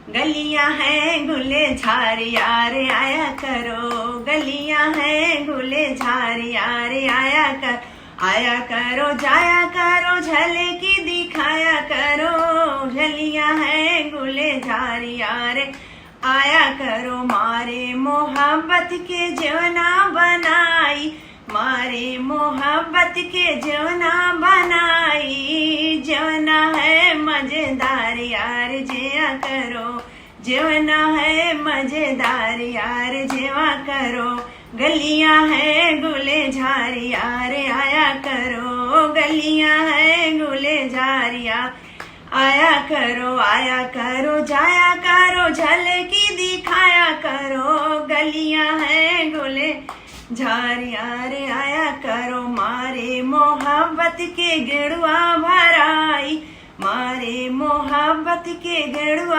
गलियां हैं गुले झार यार आया करो, गलियां हैं गुले झार यार आया करो, जाया करो झलकी दिखाया करो। गलियां हैं गुले झार यार आया करो, मारे मोहब्बत के जवना बनाई, मारे मोहब्बत के जवना बनाई। जवना है मजेदार यार जिया करो, जवना है मजेदार यार जिया करो। गलियां हैं गुले झार यार आया करो, गलियां हैं गुले झार यार आया करो, जाया करो झलकी दिखाया करो। गलियां हैं गुले झार यार आया करो, मारे मोहब्बत के गेड़ुआ भराई, मारे मोहब्बत के गेड़ुआ